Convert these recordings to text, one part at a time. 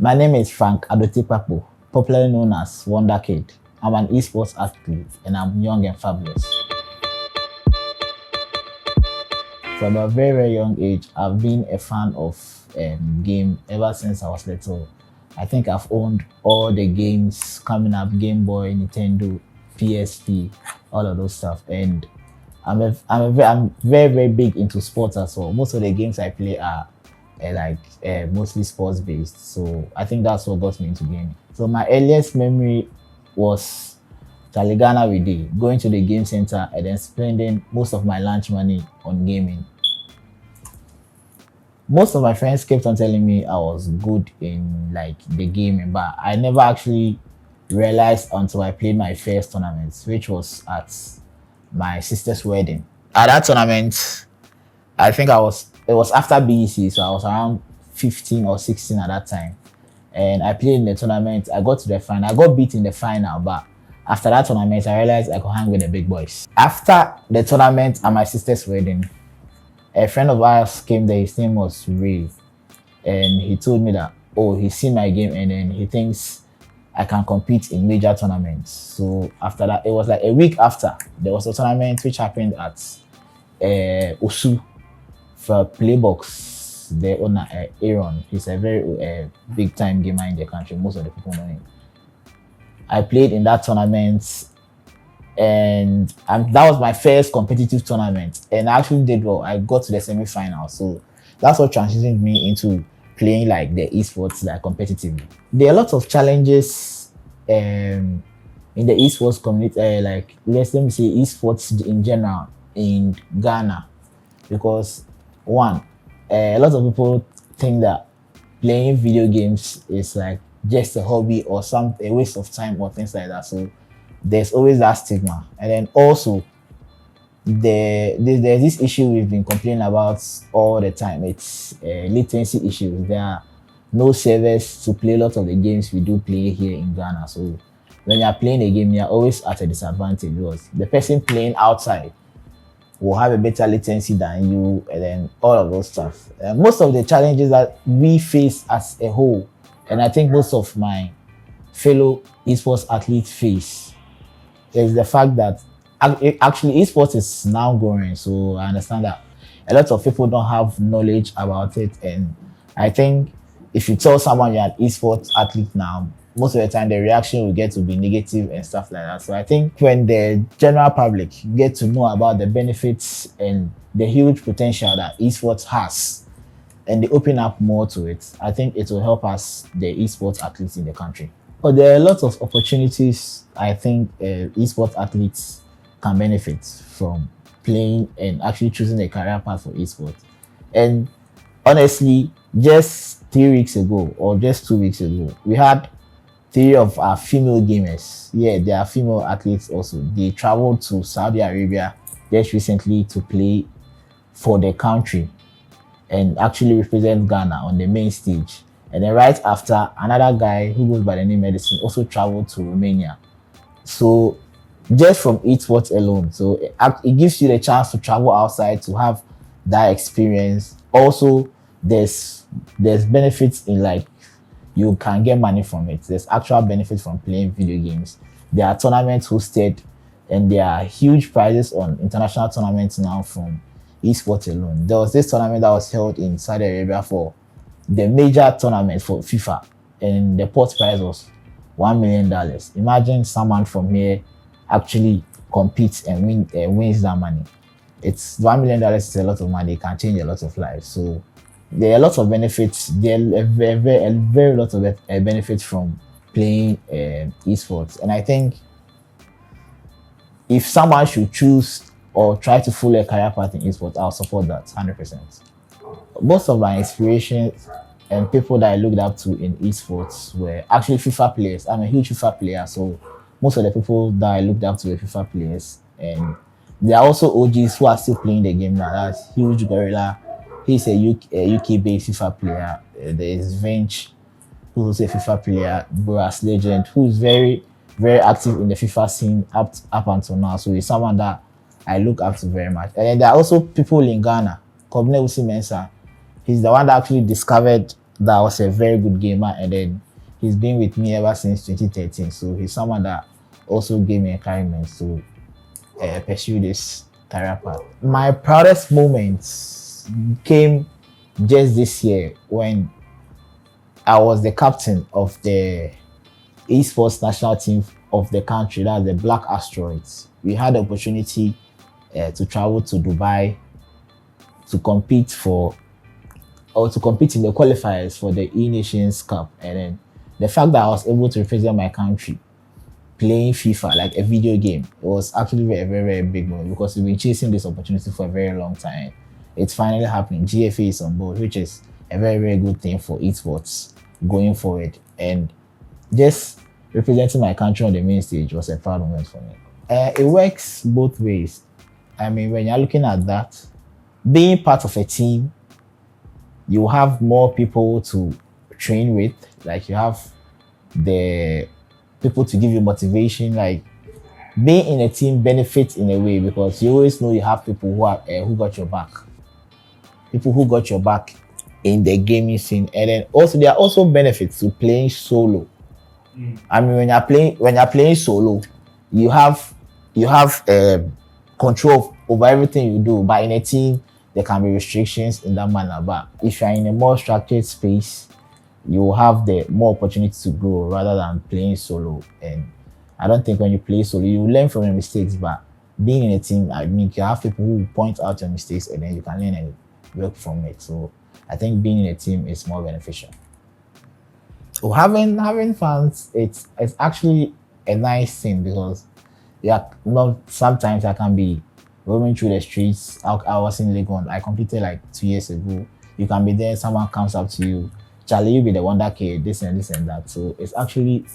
My name is Frank Adotipapo, popularly known as Wondhakid. I'm an esports athlete and I'm young and fabulous. From a very, very young age, I've been a fan of game ever since I was little. I think I've owned all the games coming up, Game Boy, Nintendo, PSP, all of those stuff. And I'm very, very big into sports as well. Most of the games I play are mostly sports based. So I think that's what got me into gaming. So my earliest memory was Taligana with day, going to the game center and then spending most of my lunch money on gaming. Most of my friends kept on telling me I was good in like the gaming, but I never actually realized until I played my first tournament, which was at my sister's wedding. At that tournament, I think it was after BEC, so I was around 15 or 16 at that time. And I played in the tournament. I got to the final. I got beat in the final, but after that tournament, I realized I could hang with the big boys. After the tournament at my sister's wedding, a friend of ours came there. His name was Ray, and he told me that, oh, he's seen my game and then he thinks I can compete in major tournaments. So after that, it was like a week after, there was a tournament which happened at Osu for Playbox. The owner, Aaron, he's a very big time gamer in the country. Most of the people know him. I played in that tournament, and that was my first competitive tournament. And I actually did well. I got to the semi-final, so that's what transitioned me into playing like the esports like competitively. There are lots of challenges in the esports community, like let me say esports in general in Ghana, because one, a lot of people think that playing video games is like just a hobby or a waste of time or things like that. So there's always that stigma. And then also there's this issue we've been complaining about all the time. It's latency issues. There are no servers to play a lot of the games we do play here in Ghana. So when you're playing a game, you're always at a disadvantage because the person playing outside will have a better latency than you, and then all of those stuff. Most of the challenges that we face as a whole, and I think most of my fellow esports athletes face, is the fact that actually esports is now growing. So I understand that a lot of people don't have knowledge about it, and I think if you tell someone you're an esports athlete now, most of the time the reaction will get to be negative and stuff like that. So I think when the general public get to know about the benefits and the huge potential that esports has, and they open up more to it, I think it will help us, the esports athletes in the country. But there are lots of opportunities I think esports athletes can benefit from playing and actually choosing a career path for esports. And honestly, just 3 weeks ago or just 2 weeks ago, we had 3 of our female gamers. Yeah, they are female athletes also. They traveled to Saudi Arabia just recently to play for the country and actually represent Ghana on the main stage. And then right after, another guy who goes by the name Medicine also traveled to Romania. So just from esports alone, so it gives you the chance to travel outside to have that experience. Also, there's benefits in like you can get money from it. There's actual benefits from playing video games. There are tournaments hosted, and there are huge prizes on international tournaments now from esports alone. There was this tournament that was held in Saudi Arabia for the major tournament for FIFA, and the pot prize was $1 million. Imagine someone from here actually competes and wins that money. It's $1 million is a lot of money. It can change a lot of lives. So there are lots of benefits. There are a very lot of benefits from playing esports. And I think if someone should choose or try to follow a career path in esports, I'll support that 100%. Most of my inspirations and people that I looked up to in esports were actually FIFA players. I'm a huge FIFA player, so most of the people that I looked up to were FIFA players. And there are also OGs who are still playing the game now. That's Huge Gorilla. He's a UK-based FIFA player. There is Vinch, who's a FIFA player. Boras Legend, who's very, very active in the FIFA scene up until now. So he's someone that I look up to very much. And then there are also people in Ghana. Kobne Usi Mensah. He's the one that actually discovered that was a very good gamer, and then he's been with me ever since 2013. So he's someone that also gave me encouragement to pursue this career path. My proudest moments came just this year when I was the captain of the Esports national team of the country, that's the Black Asteroids. We had the opportunity to travel to Dubai to compete for or to compete in the qualifiers for the E Nations Cup. And then the fact that I was able to represent my country playing FIFA, like a video game, it was actually very big moment because we've been chasing this opportunity for a very long time. It's finally happening. GFA is on board, which is a very good thing for esports going forward. And just representing my country on the main stage was a proud moment for me. It works both ways. I mean, when you're looking at that, being part of a team, you have more people to train with. Like you have the people to give you motivation. Like being in a team benefits in a way because you always know you have people who are who got your back. People who got your back in the gaming scene, and then also there are also benefits to playing solo. I mean, when you're playing solo, you have control over everything you do. But in a team, there can be restrictions in that manner. But if you're in a more structured space, you will have the more opportunity to grow rather than playing solo. And I don't think when you play solo, you learn from your mistakes. But being in a team, I mean, you have people who point out your mistakes and then you can learn and work from it. So I think being in a team is more beneficial. So having fans, it's actually a nice thing because yeah, not sometimes I can be roaming through the streets. I was in Legon. I completed like 2 years ago. You can be there. Someone comes up to you, Charlie, you be the Wondhakid, this and that. So it's actually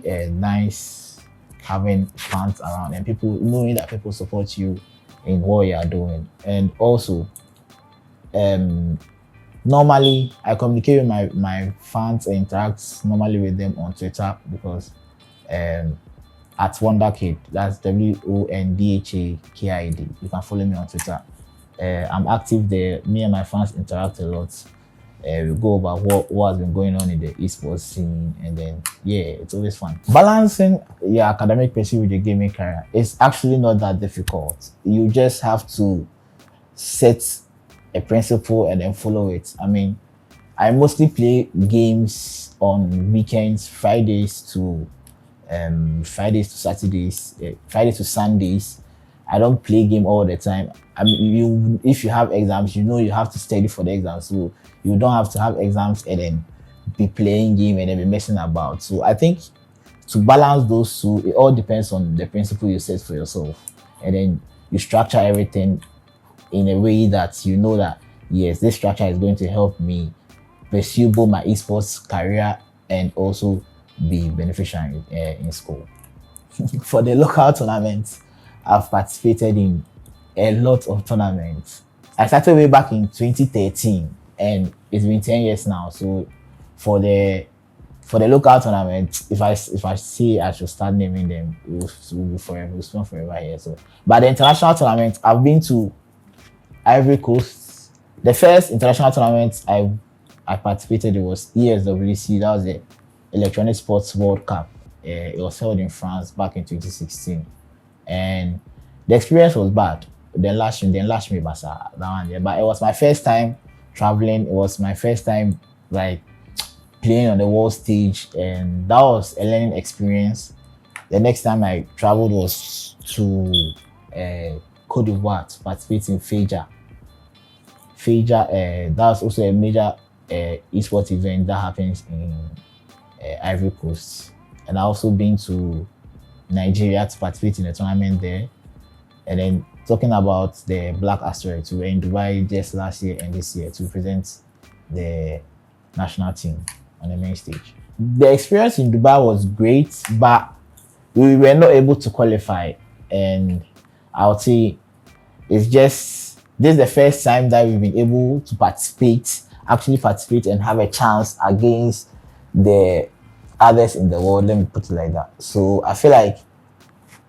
a nice having fans around and people knowing that people support you in what you are doing. And also, normally I communicate with my fans and interact normally with them on Twitter because at Wondhakid, that's WONDHAKID. You can follow me on Twitter. I'm active there. Me and my fans interact a lot. We go over what has been going on in the esports scene, and then yeah, it's always fun. Balancing your academic pursuit with your gaming career is actually not that difficult. You just have to set a principle and then follow it. I mean, I mostly play games on weekends, Fridays to Saturdays, Fridays to Sundays. I don't play game all the time. I mean, if you have exams, you know you have to study for the exams. So you don't have to have exams and then be playing game and then be messing about. So I think to balance those two, it all depends on the principle you set for yourself. And then you structure everything in a way that you know that, yes, this structure is going to help me pursue both my esports career and also be beneficial in school. For the local tournaments, I've participated in a lot of tournaments. I started way back in 2013 and it's been 10 years now. So for the local tournament, if I say I should start naming them, it will be forever. It's not forever here. So, but the international tournament, I've been to Ivory Coast. The first international tournament I participated in was ESWC. That was the Electronic Sports World Cup. It was held in France back in 2016, and the experience was bad. Then last me Basa that one there. But it was my first time traveling. It was my first time like playing on the world stage, and that was a learning experience. The next time I traveled was to Cote d'Ivoire to participate in Feja. That was also a major esports event that happens in Ivory Coast. And I also been to Nigeria to participate in a tournament there. And then talking about the Black Asteroids, we were in Dubai just last year and this year to represent the national team on the main stage. The experience in Dubai was great, but we were not able to qualify. And I would say it's just this is the first time that we've been able to actually participate and have a chance against the others in the world. Let me put it like that. So I feel like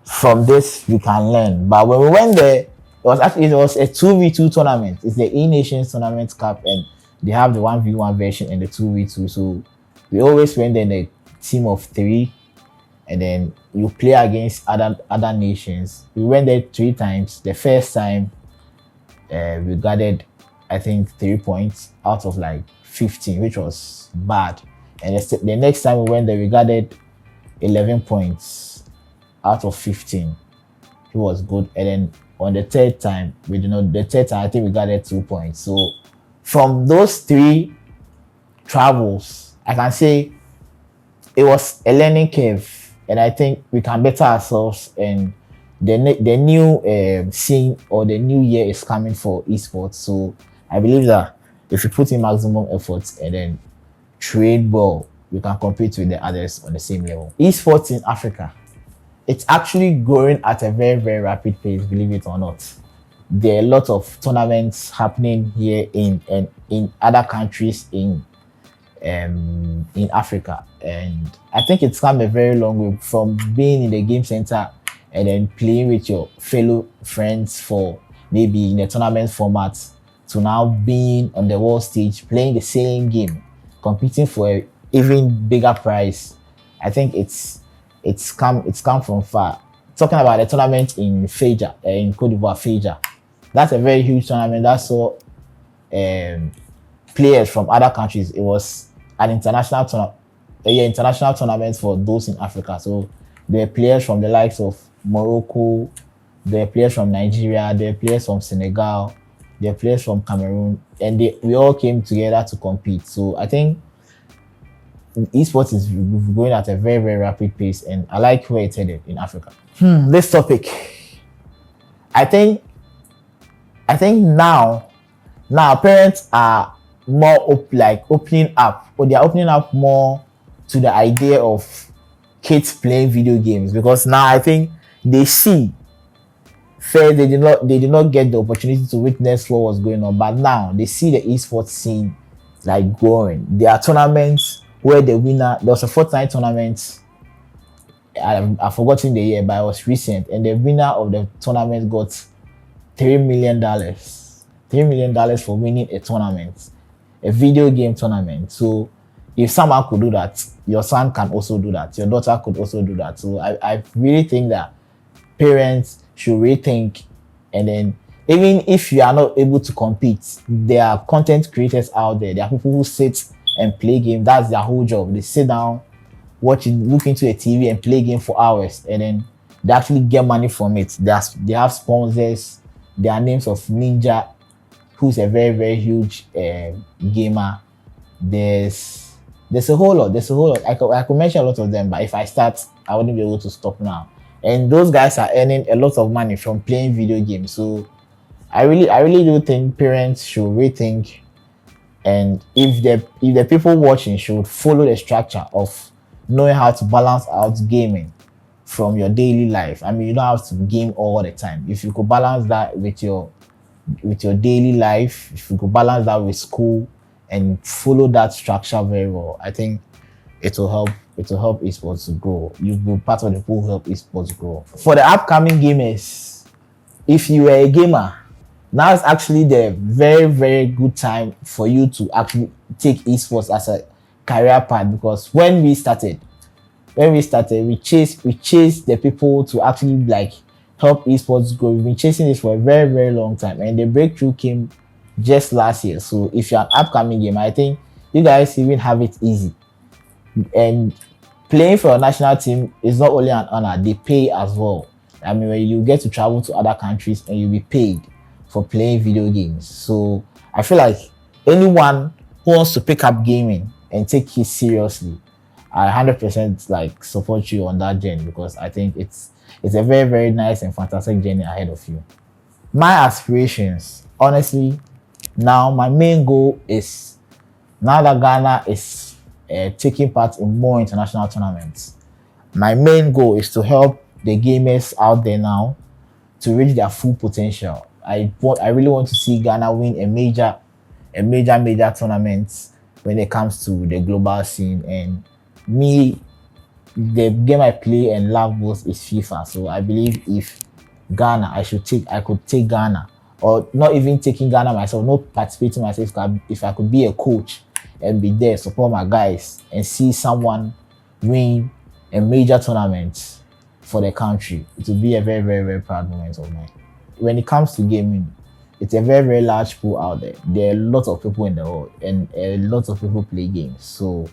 from this we can learn. But when we went there, it was a 2v2 tournament. It's the E Nations Tournament Cup, and They have the 1v1 version and the 2v2. So we always went in a team of three, and then you play against other nations. We went there 3 times. The first time we gathered, I think, 3 points out of like 15, which was bad. And the next time we went there, we gathered 11 points out of 15. It was good. And then on the third time, I think we gathered 2 points. So from those 3 travels, I can say it was a learning curve, and I think we can better ourselves. And the new scene or the new year is coming for esports. So I believe that if you put in maximum efforts and then train well, we can compete with the others on the same level. Esports in Africa, it's actually growing at a very, very rapid pace, believe it or not. There are a lot of tournaments happening here in other countries in Africa, and I think it's come a very long way from being in the game center and then playing with your fellow friends for maybe in a tournament format to now being on the world stage playing the same game, competing for a even bigger prize. I think it's come from far. Talking about the tournament in Feja, in Cote d'Ivoire, Feja, that's a very huge tournament. That saw players from other countries. It was an international tournament for those in Africa. So there are players from the likes of Morocco, there are players from Nigeria, there are players from Senegal, there are players from Cameroon, and we all came together to compete. So I think esports is going at a very, very rapid pace, and I like where it's headed in Africa. This topic, I think now parents are more opening up, or they are opening up more to the idea of kids playing video games, because now I think they see first they did not get the opportunity to witness what was going on, but now they see the esports scene like growing. There are tournaments where there was a Fortnite tournament. I've forgotten the year, but it was recent, and the winner of the tournament got $3 million. $3 million for winning a tournament, a video game tournament. So if someone could do that, your son can also do that. Your daughter could also do that. So I really think that parents should rethink, and then even if you are not able to compete, there are content creators out there. There are people who sit and play game. That's their whole job. They sit down, look into a TV and play game for hours, and then they actually get money from it. They have sponsors. There are names of Ninja, who's a very, very huge gamer. There's a whole lot. I could mention a lot of them, but if I start, I wouldn't be able to stop now. And those guys are earning a lot of money from playing video games. So I really do think parents should rethink, and if the people watching should follow the structure of knowing how to balance out gaming from your daily life. I mean, you don't have to game all the time. If you could balance that with your daily life, if you could balance that with school and follow that structure very well, I think it will help esports to grow. You'll be part of the people who help esports grow. For the upcoming gamers, if you are a gamer, now is actually the very, very good time for you to actually take esports as a career path, because when we started, we chased the people to actually like help esports grow. We've been chasing this for a very, very long time, and the breakthrough came just last year. So if you're an upcoming gamer, I think you guys even have it easy. And playing for a national team is not only an honor, they pay as well. I mean, when you get to travel to other countries and you'll be paid for playing video games. So I feel like anyone who wants to pick up gaming and take it seriously, I 100% like support you on that journey, because I think it's a very, very nice and fantastic journey ahead of you. My aspirations, honestly, now my main goal is, now that Ghana is taking part in more international tournaments, my main goal is to help the gamers out there now to reach their full potential. I really want to see Ghana win a major tournament when it comes to the global scene. And me, the game I play and love most is FIFA. So I believe if Ghana, I could take Ghana or not even taking Ghana myself, not participating myself. If I could be a coach and be there, support my guys, and see someone win a major tournament for the country, it will be a very, very, very proud moment of mine. When it comes to gaming, it's a very, very large pool out there. There are lots of people in the world, and a lot of people play games. So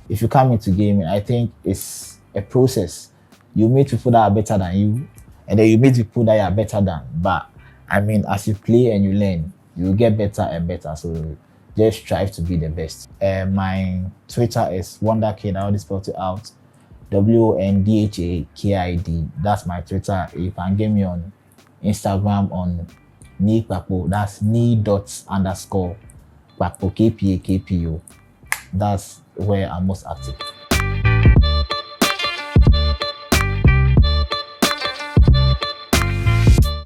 if you come into gaming, I think it's a process. You meet people that are better than you, and then you meet people that you are better than. But I mean, as you play and you learn, you get better and better. So just strive to be the best. My Twitter is Wondhakid. I already spelled it out. Wondhakid. That's my Twitter. You can get me on Instagram on Ni Kpapo. That's ni._Kpapo KPAKPO. That's where I'm most active.